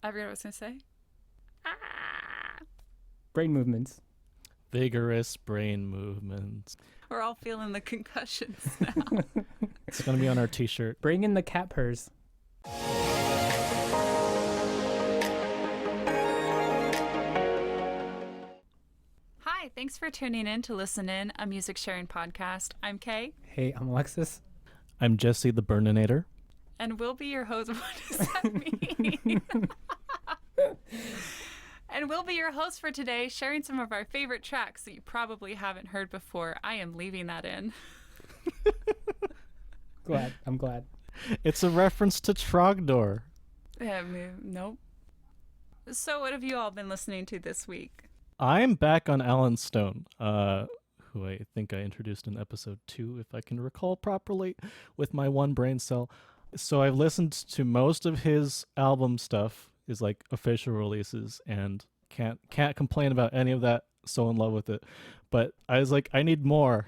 I forgot what I was going to say. Ah! Brain movements. Vigorous brain movements. We're all feeling the concussions now. It's going to be on our t-shirt. Bring in the cat purrs. Hi, thanks for tuning in to Listen In, a music sharing podcast. I'm Kay. Hey, I'm Alexis. I'm Jesse the Burninator. And we'll be your host. What does that mean? And we'll be your host for today, sharing some of our favorite tracks that you probably haven't heard before. I am leaving that in. I'm glad. It's a reference to Trogdor. Nope. So what have you all been listening to this week? I'm back on Alan Stone, who I think I introduced in episode 2, if I can recall properly, with my one brain cell. So I've listened to most of his album stuff, his like official releases, and can't complain about any of that. So in love with it. But I was like, I need more.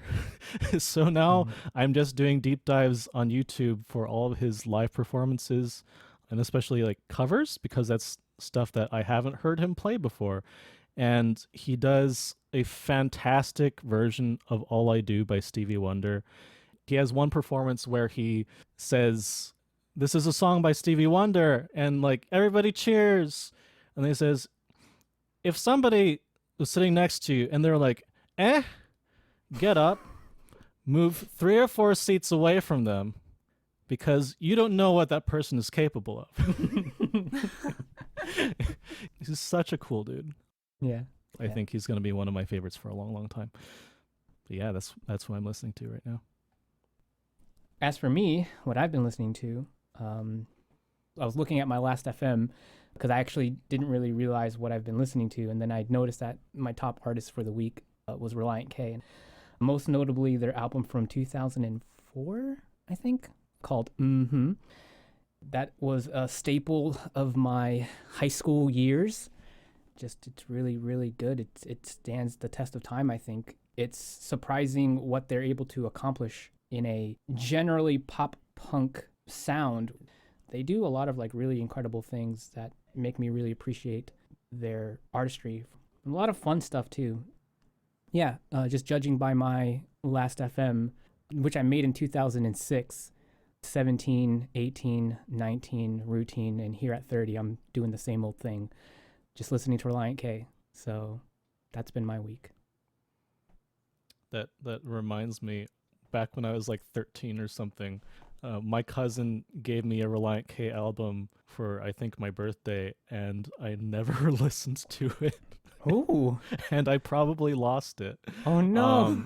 So now I'm just doing deep dives on YouTube for all of his live performances, and especially like covers, because that's stuff that I haven't heard him play before. And he does a fantastic version of All I Do by Stevie Wonder. He has one performance where he says, "This is a song by Stevie Wonder," and like everybody cheers. And then he says, if somebody was sitting next to you and they're like, get up, move 3 or 4 seats away from them, because you don't know what that person is capable of. He's such a cool dude. Yeah. I think he's going to be one of my favorites for a long, long time. But yeah, that's what I'm listening to right now. As for me, what I've been listening to, I was looking at my last FM because I actually didn't really realize what I've been listening to. And then I noticed that my top artist for the week was Relient K. And most notably, their album from 2004, I think, called Mm-hmm. That was a staple of my high school years. It's really, really good. It stands the test of time, I think. It's surprising what they're able to accomplish in a generally pop punk sound. They do a lot of like really incredible things that make me really appreciate their artistry. And a lot of fun stuff too. Yeah, just judging by my last FM, which I made in 2006, 17, 18, 19, routine, and here at 30, I'm doing the same old thing. Just listening to Relient K. So that's been my week. That reminds me, back when I was like 13 or something, my cousin gave me a Relient K album for, I think, my birthday, and I never listened to it. Oh. And I probably lost it. Oh, no.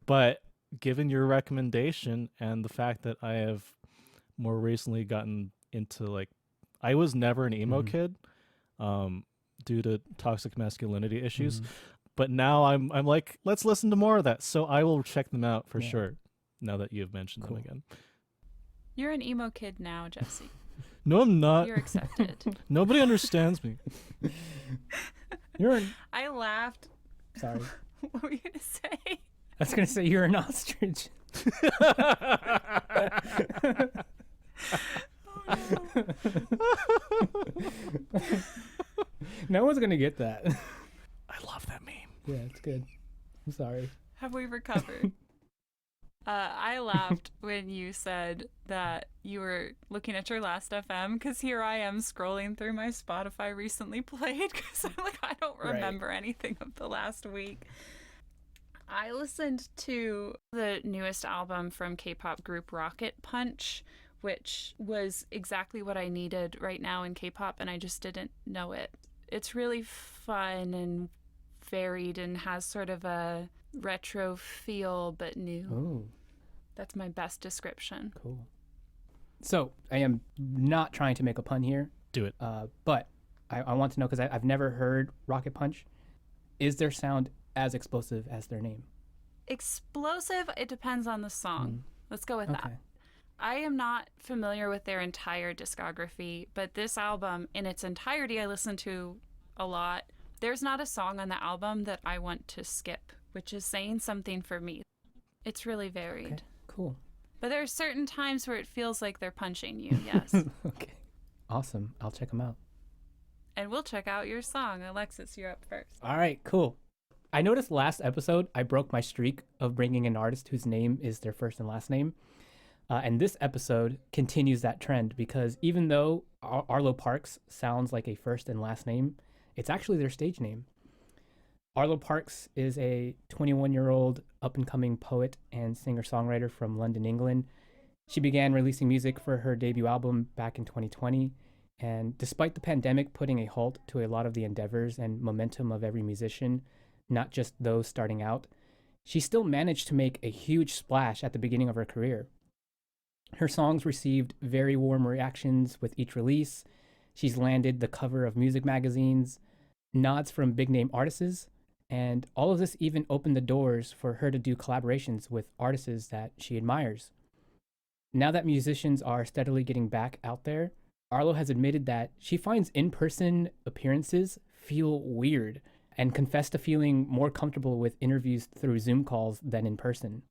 But given your recommendation and the fact that I have more recently gotten into like, I was never an emo kid due to toxic masculinity issues. But now I'm like, let's listen to more of that. So I will check them out for sure, now that you've mentioned them again. You're an emo kid now, Jesse. No, I'm not. You're accepted. Nobody understands me. I laughed. Sorry. What were you going to say? I was going to say you're an ostrich. No one's going to get that. I love that meme. Yeah, it's good. I'm sorry. Have we recovered? I laughed when you said that you were looking at your last FM, because here I am scrolling through my Spotify recently played, because I'm like, I don't remember anything of the last week. I listened to the newest album from K-pop group Rocket Punch, which was exactly what I needed right now in K-pop, and I just didn't know it. It's really fun and varied and has sort of a retro feel, but new. Oh. That's my best description. Cool. So I am not trying to make a pun here. Do it. But I want to know, because I've never heard Rocket Punch. Is their sound as explosive as their name? Explosive, it depends on the song. Let's go with that. I am not familiar with their entire discography, but this album in its entirety I listen to a lot. There's not a song on the album that I want to skip, which is saying something for me. It's really varied. Okay, cool. But there are certain times where it feels like they're punching you, yes. Okay. Awesome. I'll check them out. and we'll check out your song. Alexis, you're up first. All right, cool. I noticed last episode I broke my streak of bringing an artist whose name is their first and last name. And this episode continues that trend because even though Arlo Parks sounds like a first and last name, it's actually their stage name. Arlo Parks is a 21-year-old up-and-coming poet and singer-songwriter from London, England. She began releasing music for her debut album back in 2020. And despite the pandemic putting a halt to a lot of the endeavors and momentum of every musician, not just those starting out, she still managed to make a huge splash at the beginning of her career. Her songs received very warm reactions with each release. She's landed the cover of music magazines, nods from big-name artists, and all of this even opened the doors for her to do collaborations with artists that she admires. Now that musicians are steadily getting back out there, Arlo has admitted that she finds in-person appearances feel weird and confessed to feeling more comfortable with interviews through Zoom calls than in person.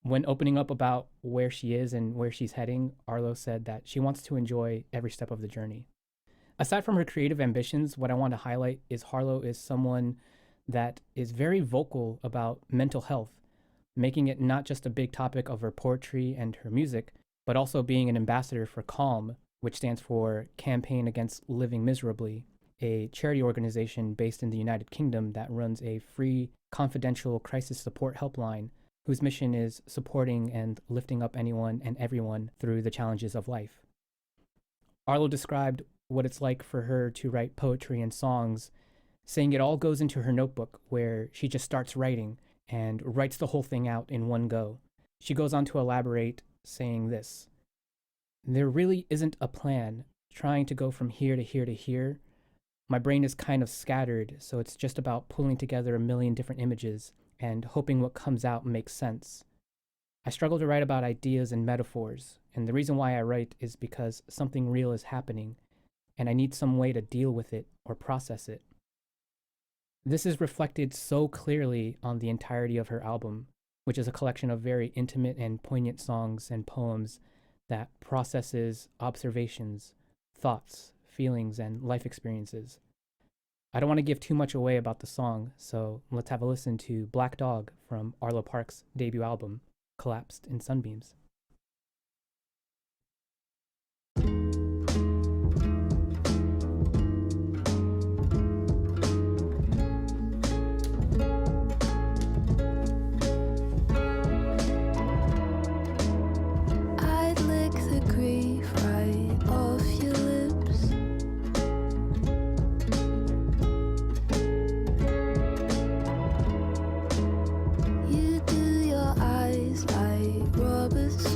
When opening up about where she is and where she's heading, Arlo said that she wants to enjoy every step of the journey. Aside from her creative ambitions, what I want to highlight is Arlo is someone that is very vocal about mental health, making it not just a big topic of her poetry and her music, but also being an ambassador for CALM, which stands for Campaign Against Living Miserably, a charity organization based in the United Kingdom that runs a free, confidential crisis support helpline whose mission is supporting and lifting up anyone and everyone through the challenges of life. Arlo described what it's like for her to write poetry and songs, saying it all goes into her notebook where she just starts writing and writes the whole thing out in one go. She goes on to elaborate, saying this: "There really isn't a plan, trying to go from here to here to here. My brain is kind of scattered, so it's just about pulling together a million different images and hoping what comes out makes sense. I struggle to write about ideas and metaphors, and the reason why I write is because something real is happening, and I need some way to deal with it or process it." This is reflected so clearly on the entirety of her album, which is a collection of very intimate and poignant songs and poems that processes observations, thoughts, feelings, and life experiences. I don't want to give too much away about the song, so let's have a listen to Black Dog from Arlo Parks' debut album, Collapsed in Sunbeams. I'd lick the grief right off your lips. You do your eyes like Robert's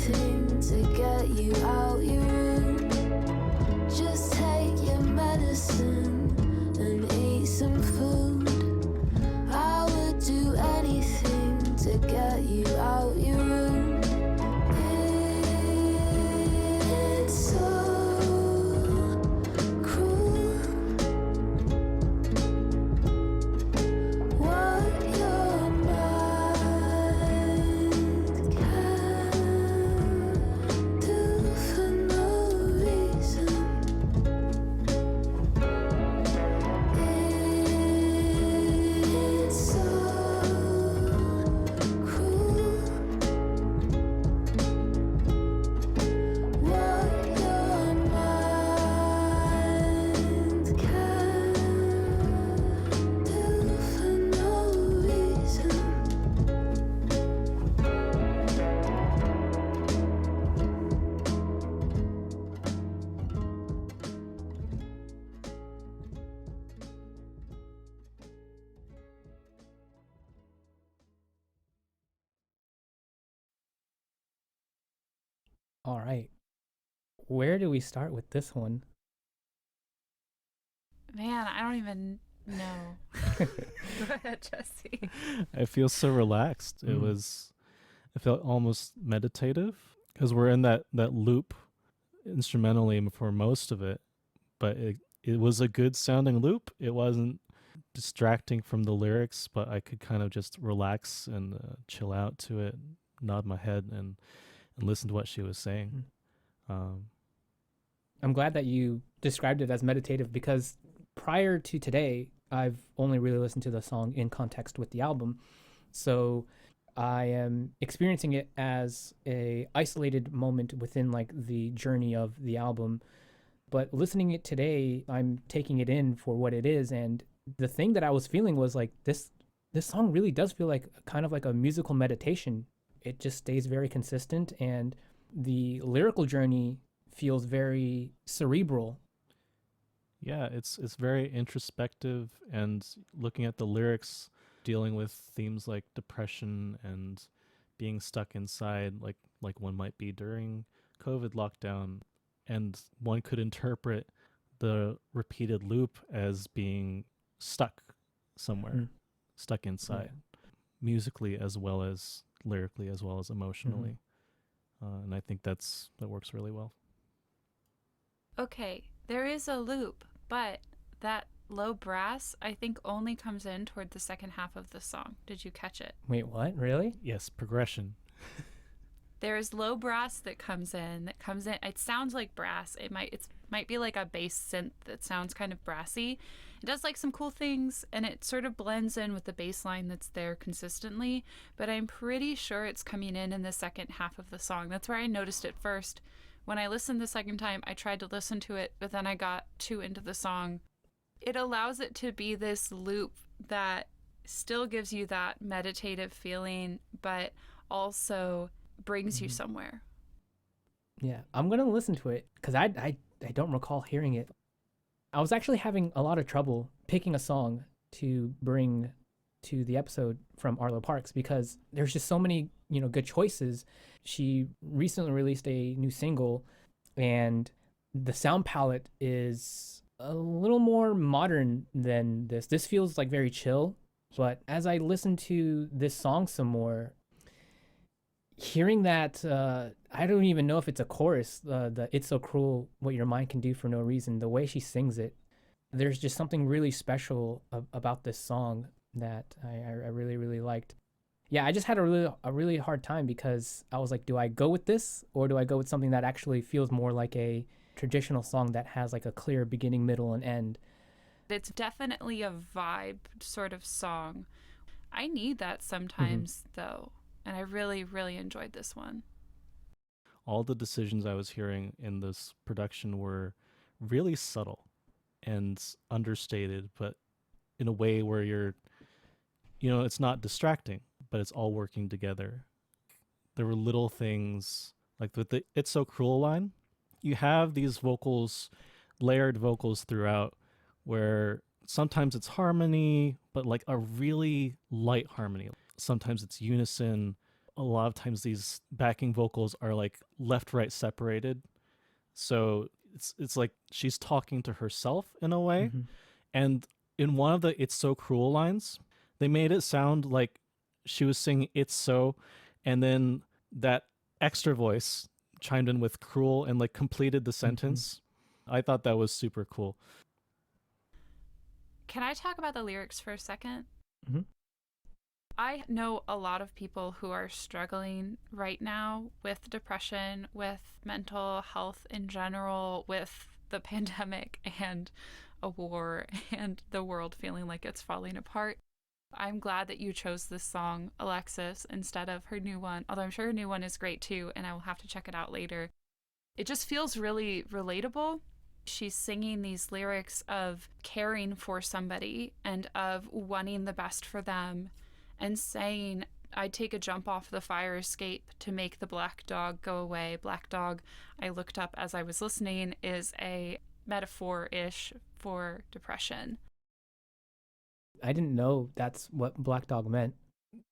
anything to get you out your room. Just take your medicine and eat some food. I would do anything to get you out your room. It's so cruel what your mind can do for no reason. It's so cruel what your mind can do for no reason. All right. Where do we start with this one? Man, I don't even know. Go ahead, Jesse. I feel so relaxed. It felt almost meditative because we're in that loop instrumentally for most of it, but it was a good sounding loop. It wasn't distracting from the lyrics, but I could kind of just relax and chill out to it, nod my head and listen to what she was saying. I'm glad that you described it as meditative because prior to today, I've only really listened to the song in context with the album. So I am experiencing it as a isolated moment within like the journey of the album. But listening it today, I'm taking it in for what it is. And the thing that I was feeling was like this song really does feel like kind of like a musical meditation. It just stays very consistent and the lyrical journey feels very cerebral. Yeah, it's very introspective, and looking at the lyrics, dealing with themes like depression and being stuck inside, like one might be during COVID lockdown, and one could interpret the repeated loop as being stuck somewhere, stuck inside, musically as well as lyrically as well as emotionally, and I think that works really well. Okay, there is a loop, but that low brass, I think, only comes in toward the second half of the song. Did you catch it? Wait, what? Really? Yes, progression. There is low brass that comes in. It sounds like brass. It might be like a bass synth that sounds kind of brassy. It does like some cool things, and it sort of blends in with the bass line that's there consistently. But I'm pretty sure it's coming in the second half of the song. That's where I noticed it first. When I listened the second time, I tried to listen to it, but then I got too into the song. It allows it to be this loop that still gives you that meditative feeling, but also brings you somewhere. Yeah, I'm going to listen to it because I don't recall hearing it. I was actually having a lot of trouble picking a song to bring to the episode from Arlo Parks because there's just so many, good choices. She recently released a new single and the sound palette is a little more modern than this. This feels like very chill, but as I listen to this song some more, hearing that, I don't even know if it's a chorus, the It's So Cruel What Your Mind Can Do For No Reason, the way she sings it, there's just something really special about this song that I really, really liked. Yeah, I just had a really hard time because I was like, do I go with this or do I go with something that actually feels more like a traditional song that has like a clear beginning, middle, and end? It's definitely a vibe sort of song. I need that sometimes, though, and I really, really enjoyed this one. All the decisions I was hearing in this production were really subtle and understated, but in a way where it's not distracting, but it's all working together. There were little things like with the It's So Cruel line, you have these vocals, layered vocals throughout, where sometimes it's harmony, but like a really light harmony. Sometimes it's unison, a lot of times these backing vocals are like left right separated, so it's like she's talking to herself in a way. Mhm. And in one of the "It's So Cruel" lines, they made it sound like she was singing "It's So," and then that extra voice chimed in with "cruel" and like completed the sentence. I thought that was super cool. Can I talk about the lyrics for a second? Mhm. I know a lot of people who are struggling right now with depression, with mental health in general, with the pandemic and a war and the world feeling like it's falling apart. I'm glad that you chose this song, Alexis, instead of her new one, although I'm sure her new one is great too, and I will have to check it out later. It just feels really relatable. She's singing these lyrics of caring for somebody and of wanting the best for them and saying, I'd take a jump off the fire escape to make the black dog go away. Black dog, I looked up as I was listening, is a metaphor-ish for depression. I didn't know that's what Black Dog meant.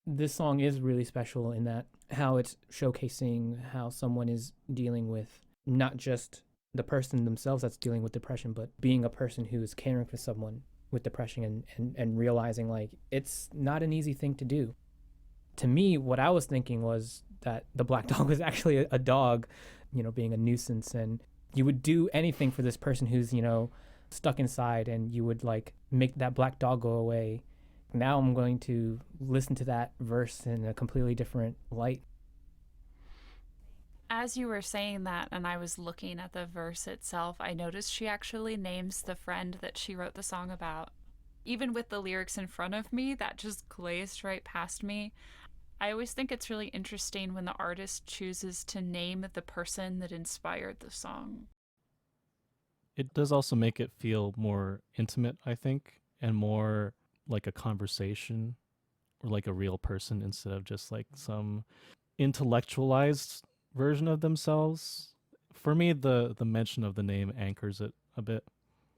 This song is really special in that how it's showcasing how someone is dealing with not just the person themselves that's dealing with depression, but being a person who is caring for someone with depression and realizing like it's not an easy thing to do. To me, what I was thinking was that the black dog was actually a dog, being a nuisance, and you would do anything for this person who's, stuck inside, and you would like make that black dog go away. Now I'm going to listen to that verse in a completely different light. As you were saying that, and I was looking at the verse itself, I noticed she actually names the friend that she wrote the song about. Even with the lyrics in front of me, that just glazed right past me. I always think it's really interesting when the artist chooses to name the person that inspired the song. It does also make it feel more intimate, I think, and more like a conversation or like a real person instead of just like some intellectualized version of themselves. For me, the mention of the name anchors it a bit.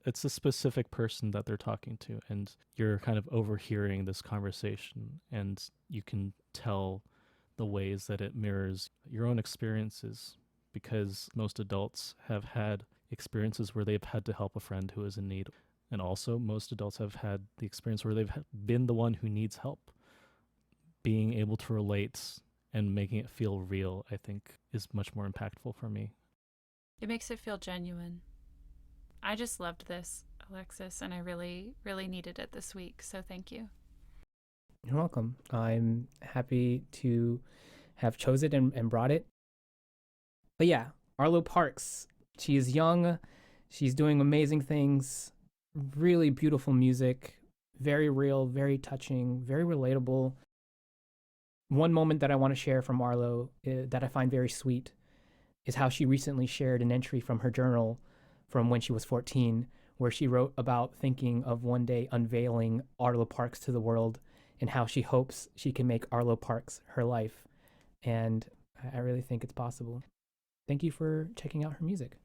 It's a specific person that they're talking to, and you're kind of overhearing this conversation, and you can tell the ways that it mirrors your own experiences, because most adults have had experiences where they've had to help a friend who is in need. And also, most adults have had the experience where they've been the one who needs help. Being able to relate and making it feel real, I think, is much more impactful for me. It makes it feel genuine. I just loved this, Alexis, and I really, really needed it this week, so thank you. You're welcome. I'm happy to have chosen it and brought it. But yeah, Arlo Parks. She is young. She's doing amazing things. Really beautiful music. Very real, very touching, very relatable. One moment that I want to share from Arlo that I find very sweet is how she recently shared an entry from her journal from when she was 14, where she wrote about thinking of one day unveiling Arlo Parks to the world and how she hopes she can make Arlo Parks her life. And I really think it's possible. Thank you for checking out her music.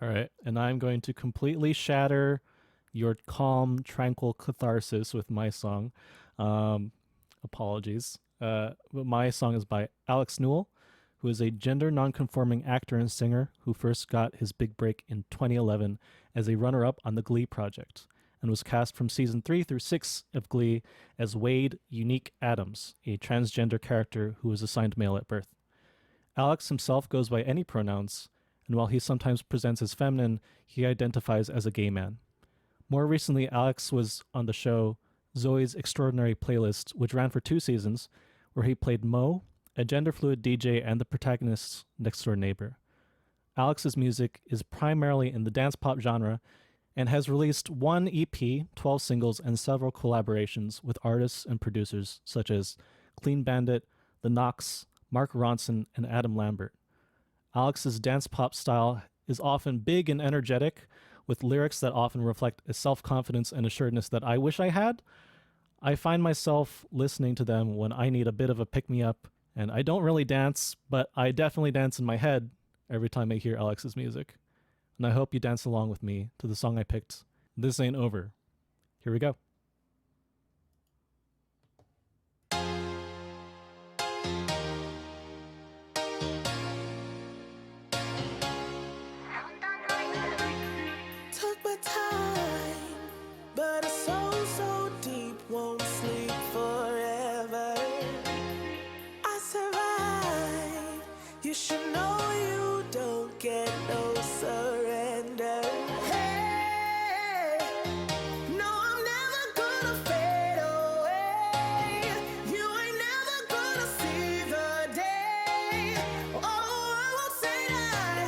All right, and I'm going to completely shatter your calm, tranquil catharsis with my song. Apologies. But my song is by Alex Newell, who is a gender nonconforming actor and singer who first got his big break in 2011 as a runner-up on the Glee project and was cast from season 3 through 6 of Glee as Wade Unique Adams, a transgender character who was assigned male at birth. Alex himself goes by any pronouns, and while he sometimes presents as feminine, he identifies as a gay man. More recently, Alex was on the show Zoe's Extraordinary Playlist, which ran for 2 seasons, where he played Mo, a gender-fluid DJ and the protagonist's next-door neighbor. Alex's music is primarily in the dance pop genre and has released 1 EP, 12 singles, and several collaborations with artists and producers such as Clean Bandit, The Knox, Mark Ronson, and Adam Lambert. Alex's dance pop style is often big and energetic, with lyrics that often reflect a self-confidence and assuredness that I wish I had. I find myself listening to them when I need a bit of a pick-me-up, and I don't really dance, but I definitely dance in my head every time I hear Alex's music. And I hope you dance along with me to the song I picked, This Ain't Over. Here we go. know you don't get no surrender. Hey, no, I'm never gonna fade away. You ain't never gonna see the day. Oh, I won't say that.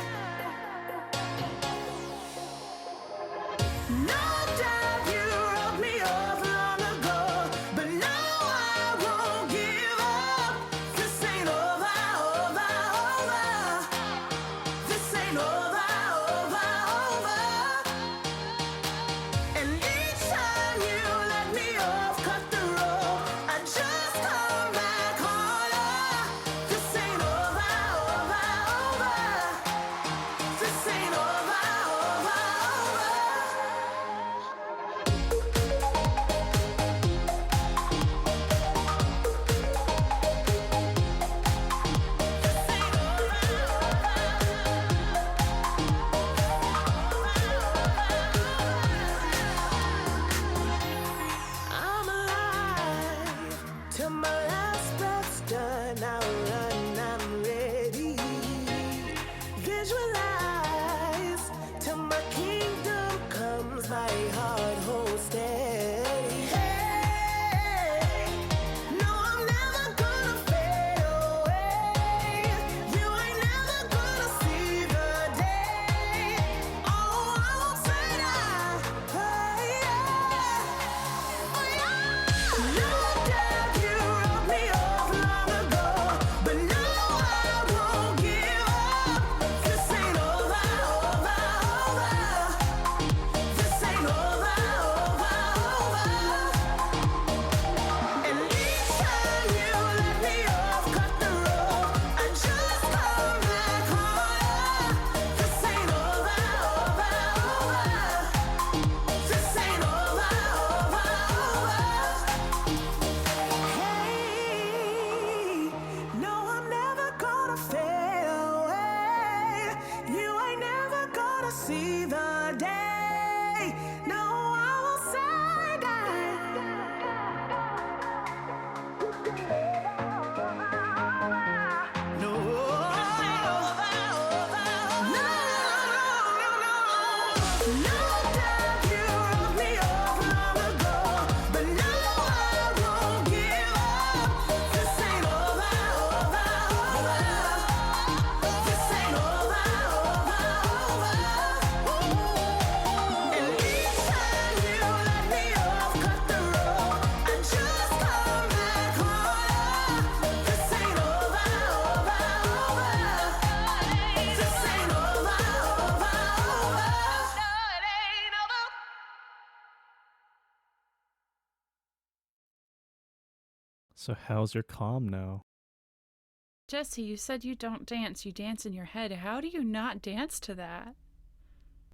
No doubt you wrote me off long ago, but now I won't give up. This ain't over, over, over. This ain't over, over, over. And each time you let me off, cut the rope, I just come back harder. This ain't over, over, over. This ain't over, over, over. I'm alive till my last breath's done. I'll run, I'm ready. Visualize till my kingdom comes, my heart holds steady. Hey, no, I'm never gonna fade away. You ain't never gonna see the day. Oh, I won't say that. Hey, no doubt you wrote me off long ago, but now I won't give up. This ain't over, over, over. This ain't over, over, over. And each time you let me off, cut the rope, I just come back harder. This ain't over, over, over. This ain't over, over, over. Hey, no, I'm never gonna fade away. You ain't never gonna see the day. No, I won't say that. No, no doubt you wrote me off long ago, but now I won't give up. This ain't over, over, over. This ain't over, over, over. And each time you let me off, cut the rope, I just come back harder. This ain't over, over, over. This ain't over, over, over. No, it ain't over. So how's your calm now? Jesse, you said you don't dance. You dance in your head. How do you not dance to that?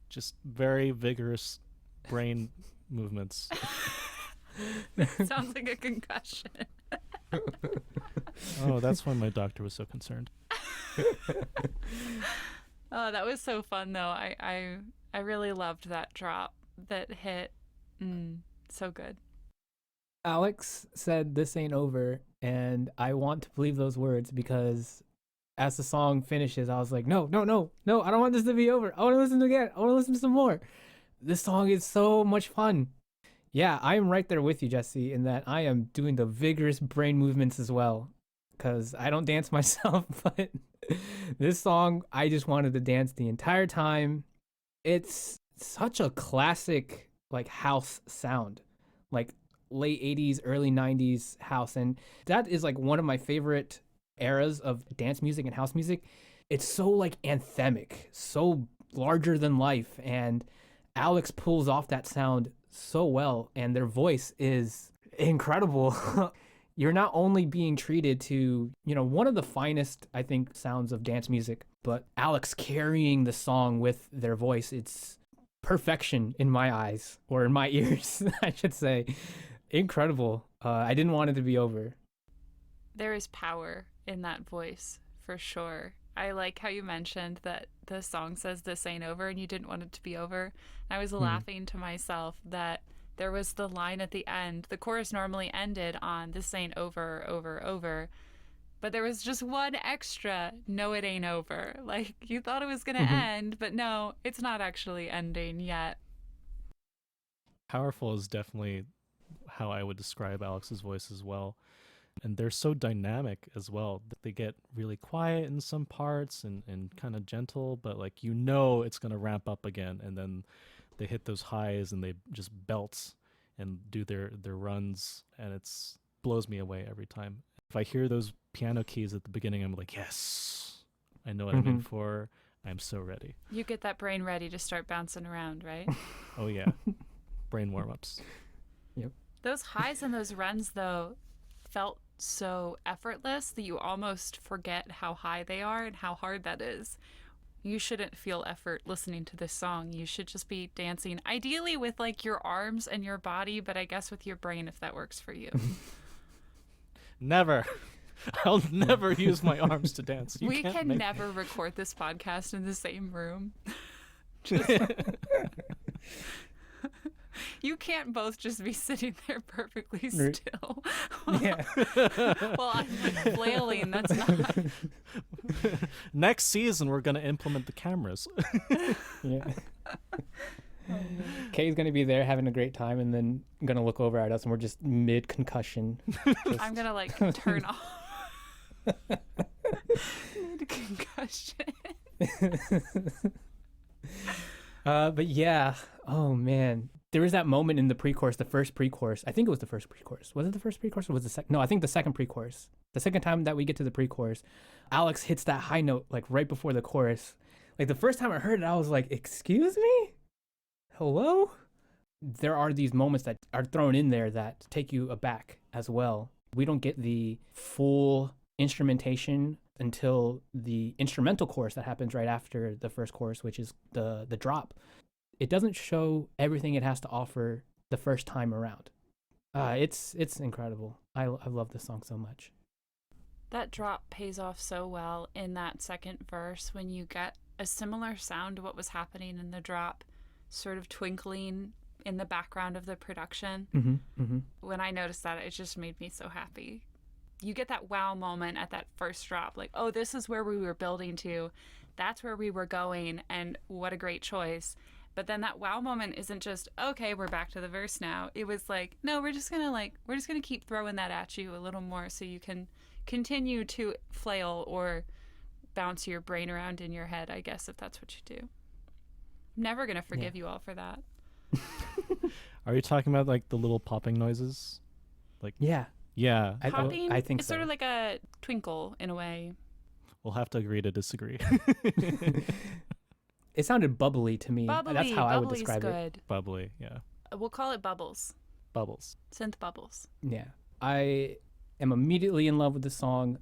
Just very vigorous brain movements. Sounds like a concussion. Oh, that's why my doctor was so concerned. Oh, that was so fun though. I really loved that drop that hit. So good. Alex said this ain't over, and I want to believe those words because as the song finishes, I was like, no, I don't want this to be over. I want to listen again. I want to listen to some more. This song is so much fun. Yeah, I am right there with you, Jesse, in that I am doing the vigorous brain movements as well because I don't dance myself, but this song, I just wanted to dance the entire time. It's such a classic, like, house sound, like late 80s, early 90s house. And that is like one of my favorite eras of dance music and house music. It's so like anthemic, so larger than life. And Alex pulls off that sound so well. And their voice is incredible. You're not only being treated to, one of the finest, I think, sounds of dance music, but Alex carrying the song with their voice. It's perfection in my eyes, or in my ears, I should say. Incredible. I didn't want it to be over. There is power in that voice, for sure. I like how you mentioned that the song says this ain't over and you didn't want it to be over. I was laughing to myself that there was the line at the end. The chorus normally ended on this ain't over, over, over. but there was just one extra, no, it ain't over. Like, you thought it was going to end, but no, it's not actually ending yet. Powerful is definitely how I would describe Alex's voice as well. And they're so dynamic as well. They get really quiet in some parts and kind of gentle, but like, you know, it's going to ramp up again. And then they hit those highs and they just belt and do their runs. And it's blows me away every time. If I hear those piano keys at the beginning, I'm like, yes, I know what I'm in for. I'm so ready. You get that brain ready to start bouncing around, right? Oh, yeah. Brain warm-ups. Yep. Those highs and those runs, though, felt so effortless that you almost forget how high they are and how hard that is. You shouldn't feel effort listening to this song. You should just be dancing, ideally with like your arms and your body, but I guess with your brain if that works for you. Never. I'll never use my arms to dance. We can never record this podcast in the same room. You can't both just be sitting there perfectly still. Yeah. Well, I'm like flailing. That's not. Next season, we're going to implement the cameras. Yeah. Kay's going to be there having a great time and then going to look over at us and we're just mid-concussion. I'm going to like turn off. Mid-concussion. But yeah, oh man. There was that moment in the pre-chorus, the first pre-chorus. I think it was the first pre-chorus. Was it the first pre-chorus or was it the second? No, I think the second pre-chorus. The second time that we get to the pre-chorus, Alex hits that high note like right before the chorus. Like the first time I heard it, I was like, excuse me? Hello? There are these moments that are thrown in there that take you aback as well. We don't get the full instrumentation until the instrumental chorus that happens right after the first chorus, which is the drop. It doesn't show everything it has to offer the first time around. It's incredible. I love this song so much. That drop pays off so well in that second verse when you get a similar sound to what was happening in the drop, sort of twinkling in the background of the production. When I noticed that, it just made me so happy. You get that wow moment at that first drop, like, oh, this is where we were building to. That's where we were going, and what a great choice. But then that wow moment isn't just, okay, we're back to the verse now. It was like, no, we're just gonna keep throwing that at you a little more so you can continue to flail or bounce your brain around in your head, I guess, if that's what you do. I'm never gonna forgive you all for that. Are you talking about like the little popping noises? Like Yeah. Yeah. Popping, I think it's so. sort of like a twinkle in a way. We'll have to agree to disagree. It sounded bubbly to me. Bubbly, That's how I would bubbly's describe it. good. Bubbly, yeah. We'll call it bubbles. Bubbles. Synth bubbles. Yeah. I am immediately in love with the song.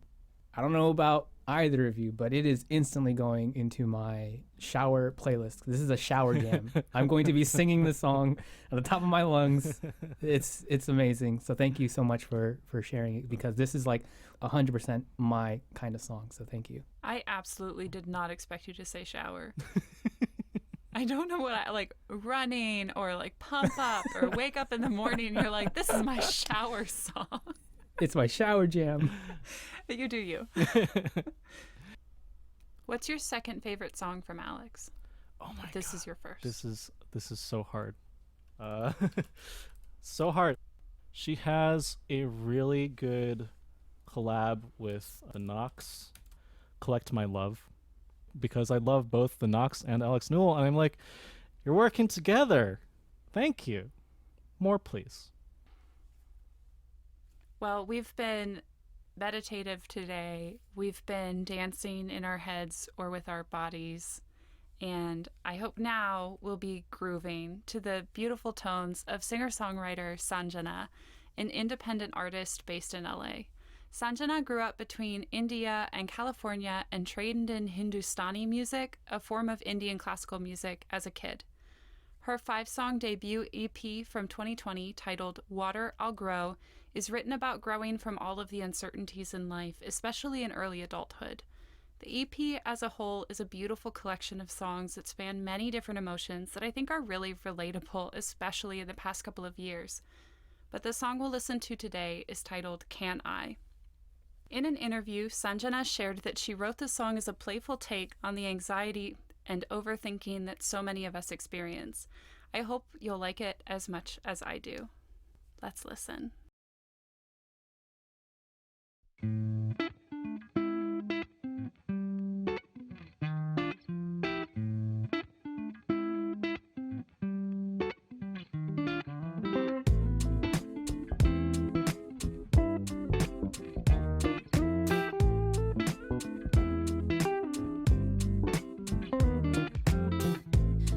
I don't know about either of you, but it is instantly going into my shower playlist. This is a shower jam. I'm going to be singing this song at the top of my lungs. It's amazing. So thank you so much for sharing it, because this is like 100% my kind of song. So thank you. I absolutely did not expect you to say shower. I don't know what I like, running or like pump up or wake up in the morning and you're like, this is my shower song. It's my shower jam. You do you. What's your second favorite song from Alex? Oh my god. This is your first. This is so hard. So hard. She has a really good collab with the Knox, Collect My Love, because I love both the Knox and Alex Newell, and I'm like, you're working together. Thank you. More, please. Well, we've been meditative today. We've been dancing in our heads or with our bodies. And I hope now we'll be grooving to the beautiful tones of singer-songwriter Sanjana, an independent artist based in LA. Sanjana grew up between India and California and trained in Hindustani music, a form of Indian classical music, as a kid. Her 5-song debut EP from 2020, titled Water I'll Grow, is written about growing from all of the uncertainties in life, especially in early adulthood. The EP as a whole is a beautiful collection of songs that span many different emotions that I think are really relatable, especially in the past couple of years. But the song we'll listen to today is titled Can I? In an interview, Sanjana shared that she wrote the song as a playful take on the anxiety and overthinking that so many of us experience. I hope you'll like it as much as I do. Let's listen.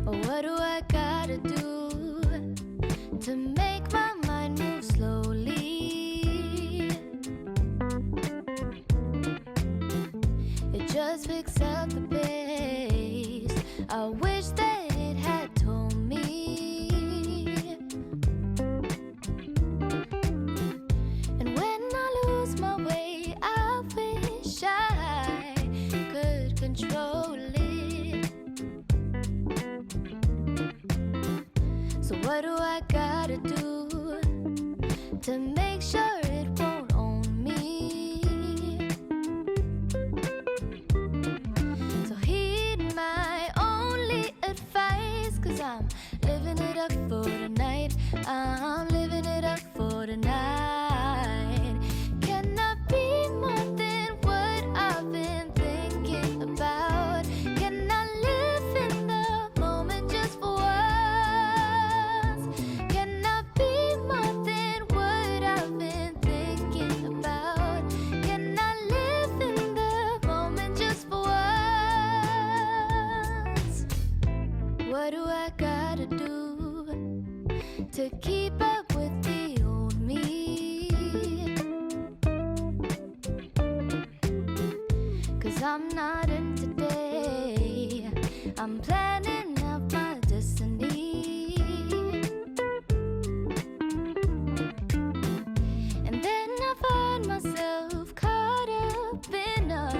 What do I gotta do to make my mind move slowly? It just picks up the pace. I wish that it had told me. And when I lose my way, I wish I could control it. So what do I gotta do to make sure it won't own me? So heed my only advice, 'cause I'm living it up for tonight. I'm living it up for tonight. Can I be more than what I've been thinking about? Can I live in the moment just for once? Can I be more than what I've been thinking about? Can I live in the moment just for once? What do I gotta do to keep up with the old me? 'Cause I'm not in today. I'm planning out my destiny. And then I find myself caught up in a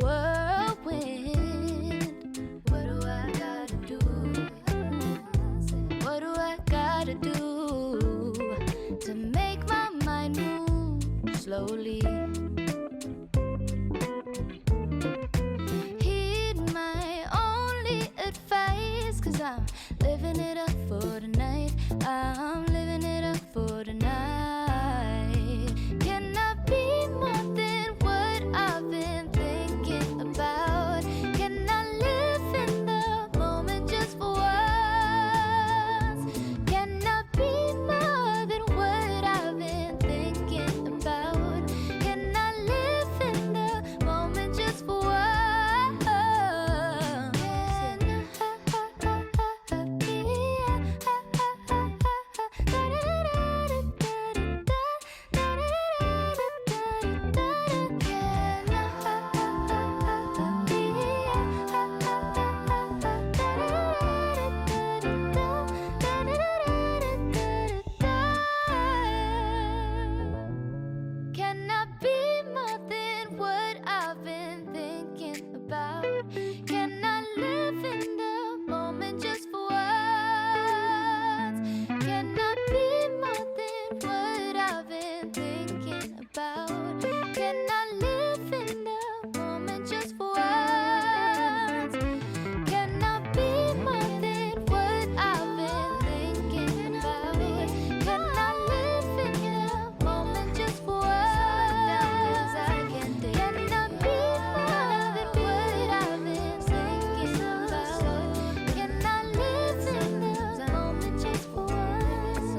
whirlwind. What do I gotta do? What do I gotta do to make my mind move slowly? Heed my only advice, 'cause I'm living it up for tonight. I'm living it up for tonight. Can I be more than what I've been thinking about? Can I live in the moment just for once? Can I be more than what I've been thinking about? Can I live in the moment just for once? Can I be more than what I've been thinking about? Can I live in the moment just for once? Can I be more than what I've been thinking about? Can I live in the moment just for once? Can I be more than what I've been thinking about? Can I live in the moment just for once? 'Cause I can't think. Can I be more than what I've been thinking about? Can I live in the moment just for once?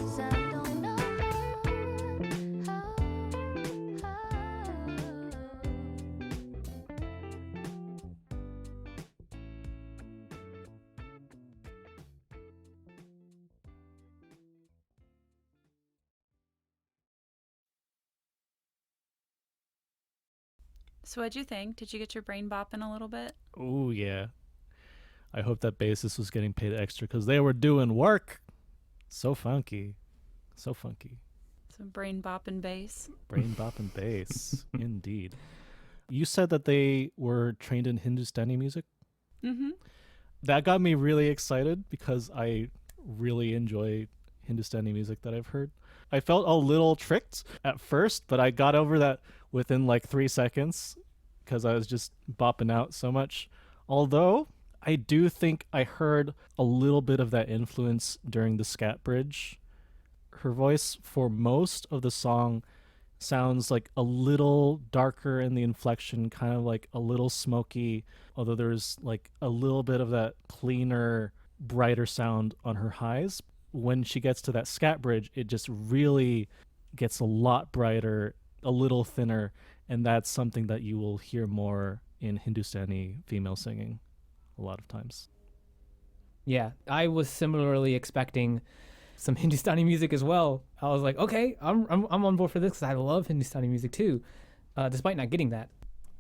'Cause I don't know how. So what'd you think? Did you get your brain bopping a little bit? Oh, yeah. I hope that bassist was getting paid extra because they were doing work. So funky. So funky. Some brain bopping bass. Brain bopping bass. Indeed. You said that they were trained in Hindustani music? Mm-hmm. That got me really excited because I really enjoy Hindustani music that I've heard. I felt a little tricked at first, but I got over that within like 3 seconds because I was just bopping out so much. Although I do think I heard a little bit of that influence during the scat bridge. Her voice for most of the song sounds like a little darker in the inflection, kind of like a little smoky, although there's like a little bit of that cleaner, brighter sound on her highs. When she gets to that scat bridge, it just really gets a lot brighter, a little thinner, and that's something that you will hear more in Hindustani female singing a lot of times. Yeah, I was similarly expecting some Hindustani music as well. I was like, okay, I'm on board for this because I love Hindustani music too, despite not getting that.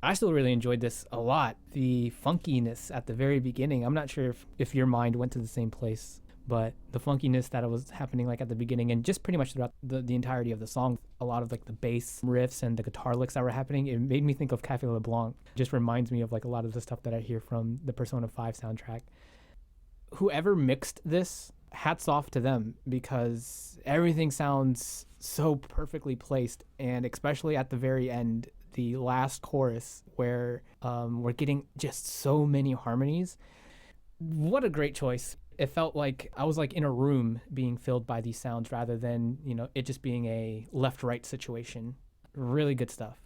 I still really enjoyed this a lot. The funkiness at the very beginning, I'm not sure if your mind went to the same place, but the funkiness that was happening like at the beginning and just pretty much throughout the entirety of the song, a lot of like the bass riffs and the guitar licks that were happening, it made me think of Café LeBlanc. Just reminds me of like a lot of the stuff that I hear from the Persona 5 soundtrack. Whoever mixed this, hats off to them, because everything sounds so perfectly placed, and especially at the very end, the last chorus where we're getting just so many harmonies. What a great choice. It felt like I was like in a room being filled by these sounds rather than, it just being a left-right situation. Really good stuff.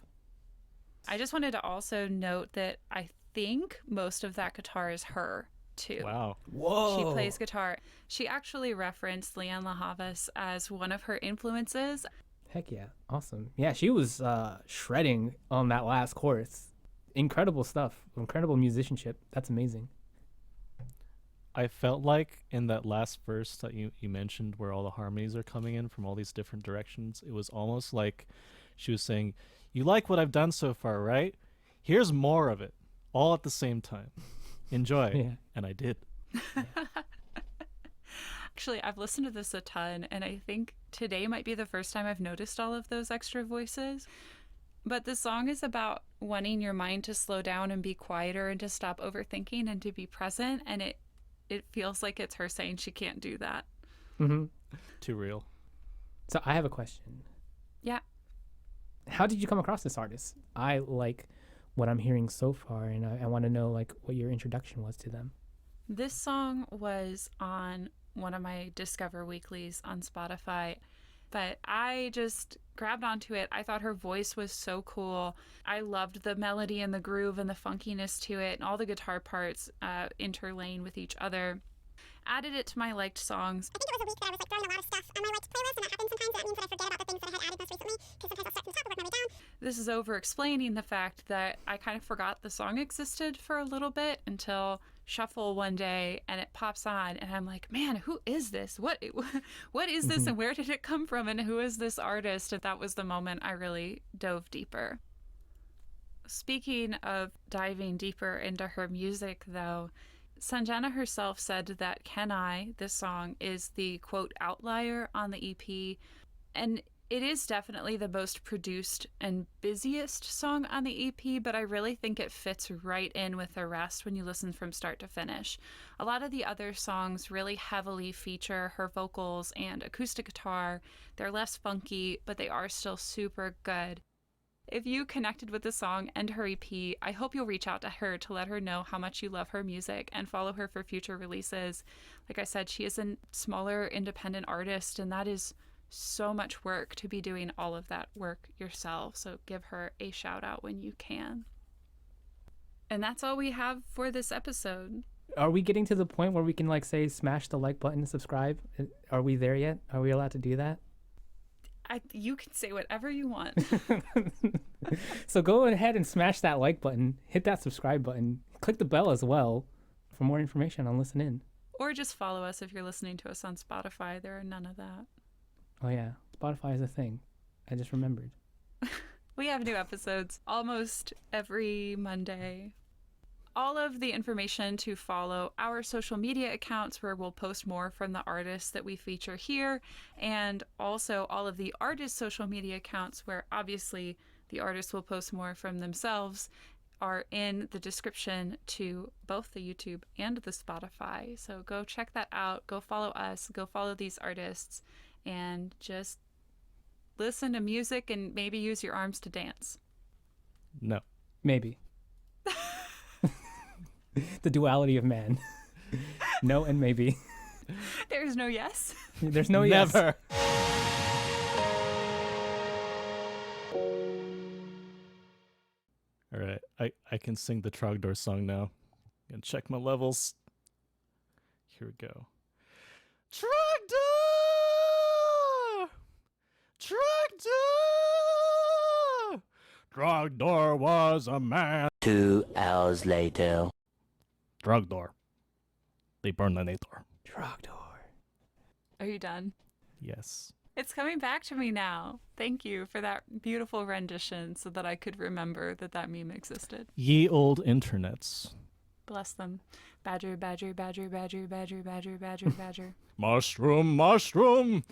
I just wanted to also note that I think most of that guitar is her too. Wow. Whoa. She plays guitar. She actually referenced Leanne LaHavas as one of her influences. Heck yeah. Awesome. Yeah, she was shredding on that last chorus. Incredible stuff. Incredible musicianship. That's amazing. I felt like in that last verse that you mentioned where all the harmonies are coming in from all these different directions, it was almost like she was saying, you like what I've done so far, right? Here's more of it, all at the same time. Enjoy. Yeah. And I did. Actually, I've listened to this a ton, and I think today might be the first time I've noticed all of those extra voices. But the song is about wanting your mind to slow down and be quieter and to stop overthinking and to be present, and it feels like it's her saying she can't do that. Mm-hmm. Too real. So I have a question. Yeah. How did you come across this artist? I like what I'm hearing so far, and I want to know like what your introduction was to them. This song was on one of my Discover Weeklies on Spotify, but I just grabbed onto it. I thought her voice was so cool. I loved the melody and the groove and the funkiness to it, and all the guitar parts interlane with each other. Added it to my liked songs. I think it was a week that I was like throwing a lot of stuff on my liked playlist, and that happens sometimes. That means that I forget about the things that I had added most recently, because sometimes I'll start from the top and work my way down. This is over explaining the fact that I kind of forgot the song existed for a little bit until shuffle one day and it pops on and I'm like, man, who is this? What is this and where did it come from and who is this artist? And that was the moment I really dove deeper. Speaking of diving deeper into her music though, Sanjana herself said that Can I, this song, is the quote outlier on the EP, and it is definitely the most produced and busiest song on the EP, but I really think it fits right in with the rest when you listen from start to finish. A lot of the other songs really heavily feature her vocals and acoustic guitar. They're less funky, but they are still super good. If you connected with the song and her EP, I hope you'll reach out to her to let her know how much you love her music and follow her for future releases. Like I said, she is a smaller independent artist, and that is so much work to be doing all of that work yourself. So give her a shout out when you can. And that's all we have for this episode. Are we getting to the point where we can like say smash the like button and subscribe? Are we there yet? Are we allowed to do that? You can say whatever you want. So go ahead and smash that like button, hit that subscribe button, click the bell as well for more information on LISTENiN. Or just follow us if you're listening to us on Spotify. There are none of that. Oh yeah, Spotify is a thing. I just remembered. We have new episodes almost every Monday. All of the information to follow our social media accounts where we'll post more from the artists that we feature here, and also all of the artists' social media accounts where obviously the artists will post more from themselves, are in the description to both the YouTube and the Spotify. So go check that out. Go follow us. Go follow these artists. And just listen to music and maybe use your arms to dance. No. Maybe. The duality of man. No and maybe. There's no yes. There's no yes. Never. All right, I can sing the Trogdor song now. And check my levels. Here we go. Trogdor! Trogdor! Trogdor was a man. 2 hours later. Trogdor. The Burninator. Trogdor. Are you done? Yes. It's coming back to me now. Thank you for that beautiful rendition so that I could remember that that meme existed. Ye Olde Internetz. Bless them. Badger, badger, badger, badger, badger, badger, badger, badger. Mushroom, mushroom.